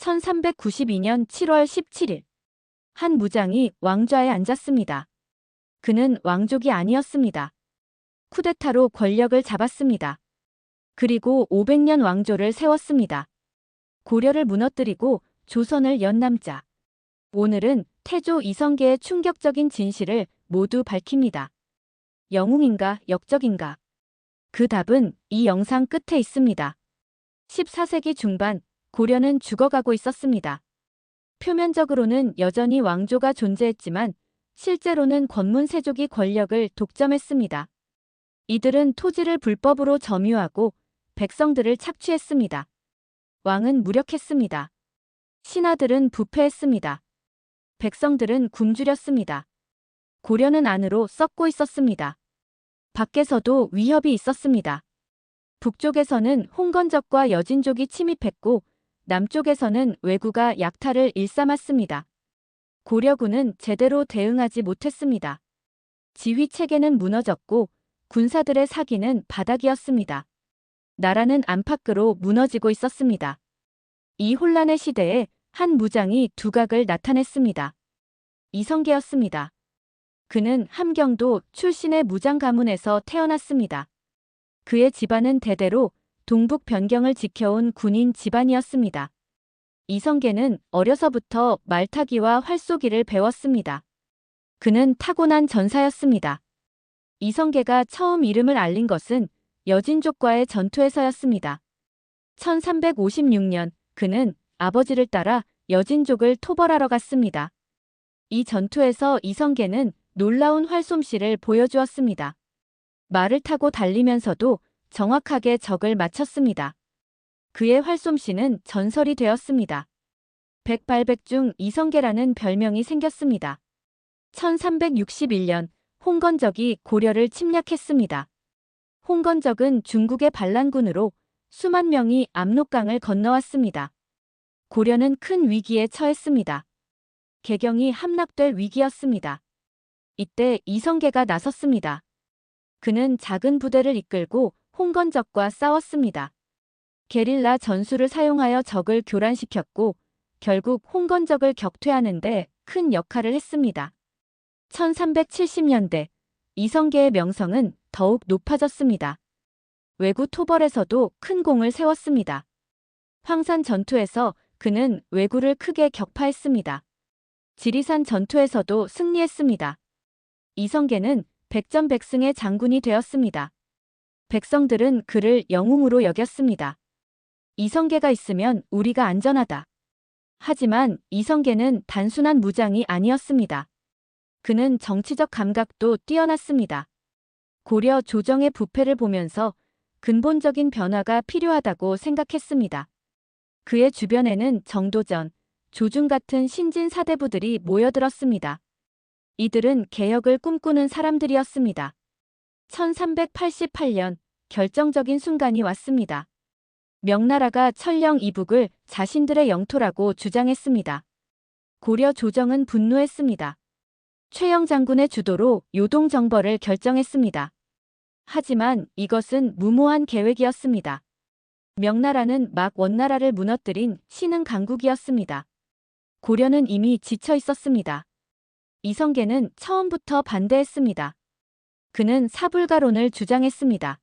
1392년 7월 17일, 한 무장이 왕좌에 앉았습니다. 그는 왕족이 아니었습니다. 쿠데타로 권력을 잡았습니다. 그리고 500년 왕조를 세웠습니다. 고려를 무너뜨리고 조선을 연 남자. 오늘은 태조 이성계의 충격적인 진실을 모두 밝힙니다. 영웅인가 역적인가? 그 답은 이 영상 끝에 있습니다. 14세기 중반, 고려는 죽어가고 있었습니다. 표면적으로는 여전히 왕조가 존재했지만 실제로는 권문세족이 권력을 독점했습니다. 이들은 토지를 불법으로 점유하고 백성들을 착취했습니다. 왕은 무력했습니다. 신하들은 부패했습니다. 백성들은 굶주렸습니다. 고려는 안으로 썩고 있었습니다. 밖에서도 위협이 있었습니다. 북쪽에서는 홍건적과 여진족이 침입했고 남쪽에서는 왜구가 약탈을 일삼았습니다. 고려군은 제대로 대응하지 못했습니다. 지휘체계는 무너졌고 군사들의 사기는 바닥이었습니다. 나라는 안팎으로 무너지고 있었습니다. 이 혼란의 시대에 한 무장이 두각을 나타냈습니다. 이성계였습니다. 그는 함경도 출신의 무장 가문에서 태어났습니다. 그의 집안은 대대로 동북 변경을 지켜온 군인 집안이었습니다. 이성계는 어려서부터 말타기와 활쏘기를 배웠습니다. 그는 타고난 전사였습니다. 이성계가 처음 이름을 알린 것은 여진족과의 전투에서였습니다. 1356년 그는 아버지를 따라 여진족을 토벌하러 갔습니다. 이 전투에서 이성계는 놀라운 활솜씨를 보여주었습니다. 말을 타고 달리면서도 정확하게 적을 맞췄습니다. 그의 활솜씨는 전설이 되었습니다. 백발백중 이성계라는 별명이 생겼습니다. 1361년 홍건적이 고려를 침략했습니다. 홍건적은 중국의 반란군으로 수만 명이 압록강을 건너왔습니다. 고려는 큰 위기에 처했습니다. 개경이 함락될 위기였습니다. 이때 이성계가 나섰습니다. 그는 작은 부대를 이끌고 홍건적과 싸웠습니다. 게릴라 전술을 사용하여 적을 교란시켰고 결국 홍건적을 격퇴하는 데 큰 역할을 했습니다. 1370년대 이성계의 명성은 더욱 높아졌습니다. 왜구 토벌에서도 큰 공을 세웠습니다. 황산 전투에서 그는 왜구를 크게 격파했습니다. 지리산 전투에서도 승리했습니다. 이성계는 백전백승의 장군이 되었습니다. 백성들은 그를 영웅으로 여겼습니다. 이성계가 있으면 우리가 안전하다. 하지만 이성계는 단순한 무장이 아니었습니다. 그는 정치적 감각도 뛰어났습니다. 고려 조정의 부패를 보면서 근본적인 변화가 필요하다고 생각했습니다. 그의 주변에는 정도전, 조준 같은 신진 사대부들이 모여들었습니다. 이들은 개혁을 꿈꾸는 사람들이었습니다. 1388년 결정적인 순간이 왔습니다. 명나라가 천령 이북을 자신들의 영토라고 주장했습니다. 고려 조정은 분노했습니다. 최영 장군의 주도로 요동정벌을 결정했습니다. 하지만 이것은 무모한 계획이었습니다. 명나라는 막 원나라를 무너뜨린 신흥 강국이었습니다. 고려는 이미 지쳐 있었습니다. 이성계는 처음부터 반대했습니다. 그는 사불가론을 주장했습니다.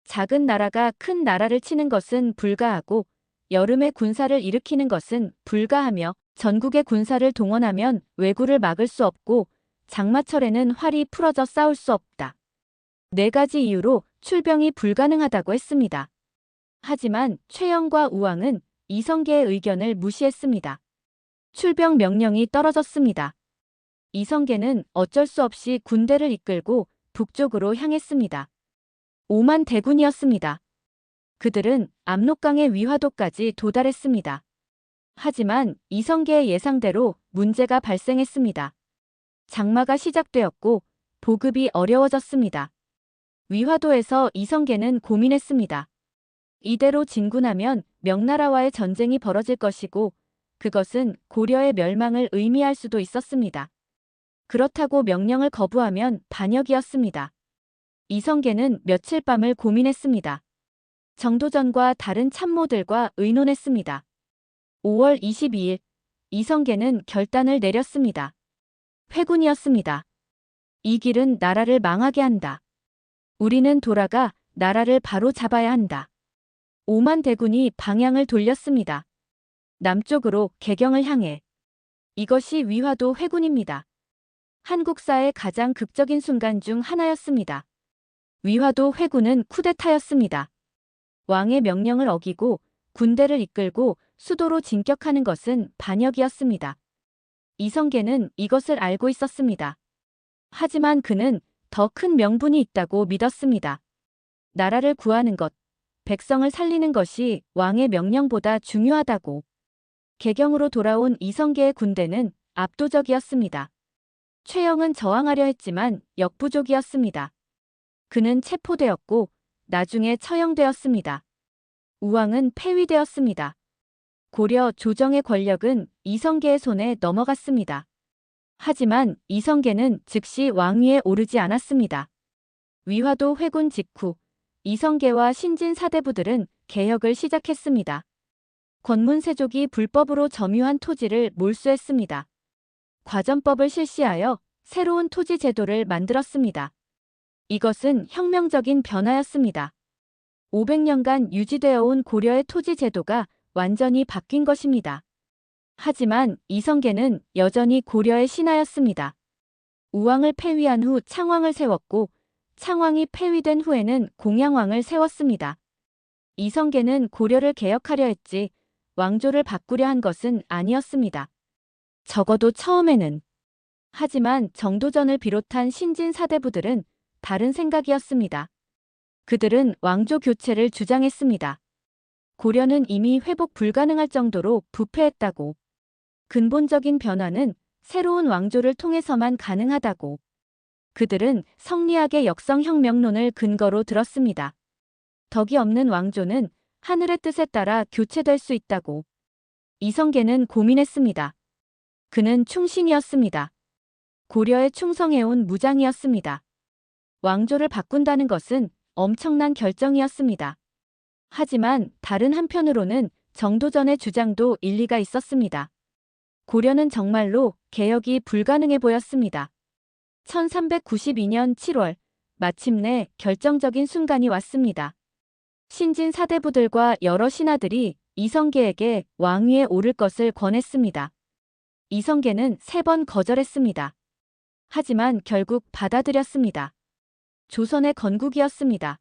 작은 나라가 큰 나라를 치는 것은 불가하고 여름에 군사를 일으키는 것은 불가하며 전국의 군사를 동원하면 왜구를 막을 수 없고 장마철에는 활이 풀어져 싸울 수 없다. 4가지 이유로 출병이 불가능하다고 했습니다. 하지만 최영과 우왕은 이성계의 의견을 무시했습니다. 출병 명령이 떨어졌습니다. 이성계는 어쩔 수 없이 군대를 이끌고 북쪽으로 향했습니다. 5만 대군이었습니다. 그들은 압록강의 위화도까지 도달했습니다. 하지만 이성계의 예상대로 문제가 발생했습니다. 장마가 시작되었고 보급이 어려워졌습니다. 위화도에서 이성계는 고민했습니다. 이대로 진군하면 명나라와의 전쟁이 벌어질 것이고 그것은 고려의 멸망을 의미할 수도 있었습니다. 그렇다고 명령을 거부하면 반역이었습니다. 이성계는 며칠 밤을 고민했습니다. 정도전과 다른 참모들과 의논했습니다. 5월 22일, 이성계는 결단을 내렸습니다. 회군이었습니다. 이 길은 나라를 망하게 한다. 우리는 돌아가 나라를 바로 잡아야 한다. 5만 대군이 방향을 돌렸습니다. 남쪽으로 개경을 향해. 이것이 위화도 회군입니다. 한국사의 가장 극적인 순간 중 하나였습니다. 위화도 회군은 쿠데타였습니다. 왕의 명령을 어기고 군대를 이끌고 수도로 진격하는 것은 반역이었습니다. 이성계는 이것을 알고 있었습니다. 하지만 그는 더 큰 명분이 있다고 믿었습니다. 나라를 구하는 것, 백성을 살리는 것이 왕의 명령보다 중요하다고. 개경으로 돌아온 이성계의 군대는 압도적이었습니다. 최영은 저항하려 했지만 역부족이었습니다. 그는 체포되었고 나중에 처형되었습니다. 우왕은 폐위되었습니다. 고려 조정의 권력은 이성계의 손에 넘어갔습니다. 하지만 이성계는 즉시 왕위에 오르지 않았습니다. 위화도 회군 직후 이성계와 신진 사대부들은 개혁을 시작했습니다. 권문세족이 불법으로 점유한 토지를 몰수했습니다. 과전법을 실시하여 새로운 토지 제도를 만들었습니다. 이것은 혁명적인 변화였습니다. 500년간 유지되어 온 고려의 토지 제도가 완전히 바뀐 것입니다. 하지만 이성계는 여전히 고려의 신하였습니다. 우왕을 폐위한 후 창왕을 세웠고 창왕이 폐위된 후에는 공양왕을 세웠습니다. 이성계는 고려를 개혁하려 했지 왕조를 바꾸려 한 것은 아니었습니다. 적어도 처음에는. 하지만 정도전을 비롯한 신진 사대부들은 다른 생각이었습니다. 그들은 왕조 교체를 주장했습니다. 고려는 이미 회복 불가능할 정도로 부패했다고. 근본적인 변화는 새로운 왕조를 통해서만 가능하다고. 그들은 성리학의 역성혁명론을 근거로 들었습니다. 덕이 없는 왕조는 하늘의 뜻에 따라 교체될 수 있다고. 이성계는 고민했습니다. 그는 충신이었습니다. 고려에 충성해온 무장이었습니다. 왕조를 바꾼다는 것은 엄청난 결정이었습니다. 하지만 다른 한편으로는 정도전의 주장도 일리가 있었습니다. 고려는 정말로 개혁이 불가능해 보였습니다. 1392년 7월, 마침내 결정적인 순간이 왔습니다. 신진 사대부들과 여러 신하들이 이성계에게 왕위에 오를 것을 권했습니다. 이성계는 3번 거절했습니다. 하지만 결국 받아들였습니다. 조선의 건국이었습니다.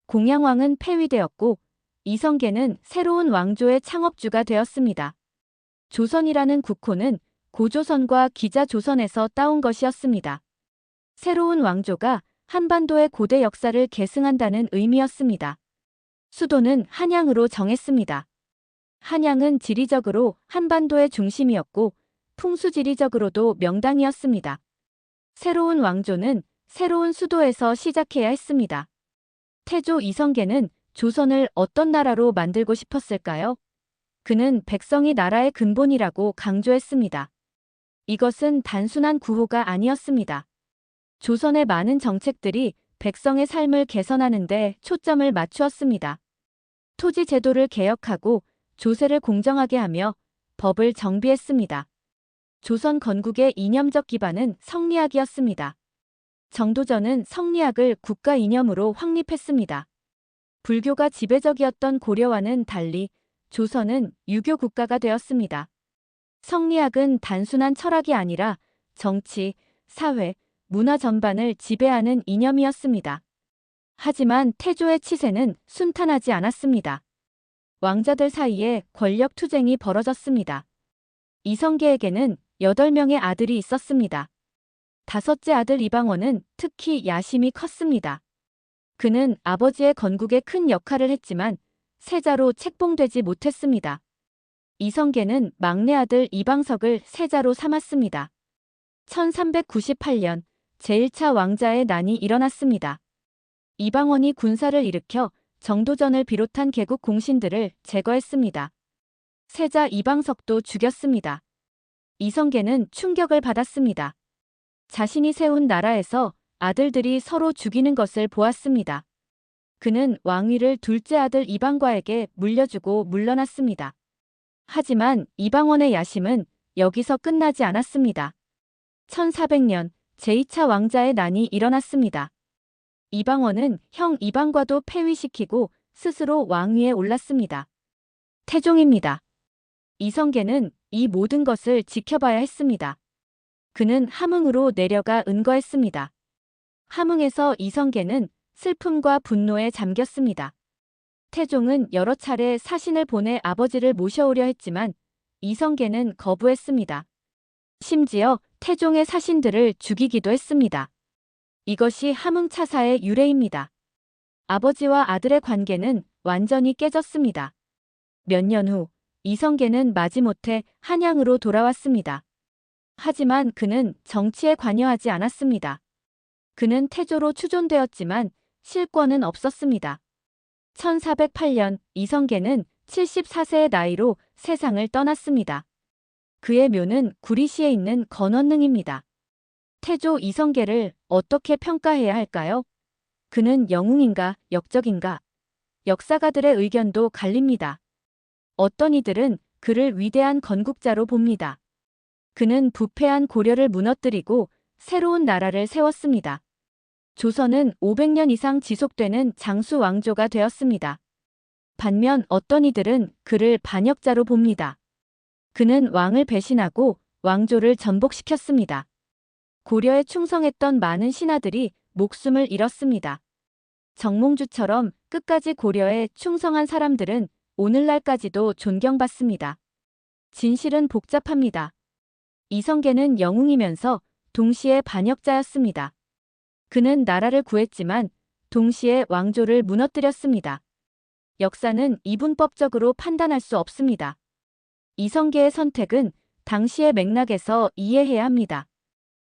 공양왕은 폐위되었고 이성계는 새로운 왕조의 창업주가 되었습니다. 조선이라는 국호는 고조선과 기자조선에서 따온 것이었습니다. 새로운 왕조가 한반도의 고대 역사를 계승한다는 의미였습니다. 수도는 한양으로 정했습니다. 한양은 지리적으로 한반도의 중심이었고 풍수지리적으로도 명당이었습니다. 새로운 왕조는 새로운 수도에서 시작해야 했습니다. 태조 이성계는 조선을 어떤 나라로 만들고 싶었을까요? 그는 백성이 나라의 근본이라고 강조했습니다. 이것은 단순한 구호가 아니었습니다. 조선의 많은 정책들이 백성의 삶을 개선하는 데 초점을 맞추었습니다. 토지 제도를 개혁하고 조세를 공정하게 하며 법을 정비했습니다. 조선 건국의 이념적 기반은 성리학이었습니다. 정도전은 성리학을 국가 이념으로 확립했습니다. 불교가 지배적이었던 고려와는 달리 조선은 유교 국가가 되었습니다. 성리학은 단순한 철학이 아니라 정치, 사회, 문화 전반을 지배하는 이념이었습니다. 하지만 태조의 치세는 순탄하지 않았습니다. 왕자들 사이에 권력 투쟁이 벌어졌습니다. 이성계에게는 8명의 아들이 있었습니다. 5째 아들 이방원은 특히 야심이 컸습니다. 그는 아버지의 건국에 큰 역할을 했지만 세자로 책봉되지 못했습니다. 이성계는 막내 아들 이방석을 세자로 삼았습니다. 1398년 제1차 왕자의 난이 일어났습니다. 이방원이 군사를 일으켜 정도전을 비롯한 개국 공신들을 제거했습니다. 세자 이방석도 죽였습니다. 이성계는 충격을 받았습니다. 자신이 세운 나라에서 아들들이 서로 죽이는 것을 보았습니다. 그는 왕위를 둘째 아들 이방과에게 물려주고 물러났습니다. 하지만 이방원의 야심은 여기서 끝나지 않았습니다. 1400년 제2차 왕자의 난이 일어났습니다. 이방원은 형 이방과도 폐위시키고 스스로 왕위에 올랐습니다. 태종입니다. 이성계는 이 모든 것을 지켜봐야 했습니다. 그는 함흥으로 내려가 은거했습니다. 함흥에서 이성계는 슬픔과 분노에 잠겼습니다. 태종은 여러 차례 사신을 보내 아버지를 모셔오려 했지만 이성계는 거부했습니다. 심지어 태종의 사신들을 죽이기도 했습니다. 이것이 함흥차사의 유래입니다. 아버지와 아들의 관계는 완전히 깨졌습니다. 몇 년 후 이성계는 마지못해 한양으로 돌아왔습니다. 하지만 그는 정치에 관여하지 않았습니다. 그는 태조로 추존되었지만 실권은 없었습니다. 1408년 이성계는 74세의 나이로 세상을 떠났습니다. 그의 묘는 구리시에 있는 건원릉입니다. 태조 이성계를 어떻게 평가해야 할까요? 그는 영웅인가 역적인가? 역사가들의 의견도 갈립니다. 어떤 이들은 그를 위대한 건국자로 봅니다. 그는 부패한 고려를 무너뜨리고 새로운 나라를 세웠습니다. 조선은 500년 이상 지속되는 장수 왕조가 되었습니다. 반면 어떤 이들은 그를 반역자로 봅니다. 그는 왕을 배신하고 왕조를 전복시켰습니다. 고려에 충성했던 많은 신하들이 목숨을 잃었습니다. 정몽주처럼 끝까지 고려에 충성한 사람들은 오늘날까지도 존경받습니다. 진실은 복잡합니다. 이성계는 영웅이면서 동시에 반역자였습니다. 그는 나라를 구했지만 동시에 왕조를 무너뜨렸습니다. 역사는 이분법적으로 판단할 수 없습니다. 이성계의 선택은 당시의 맥락에서 이해해야 합니다.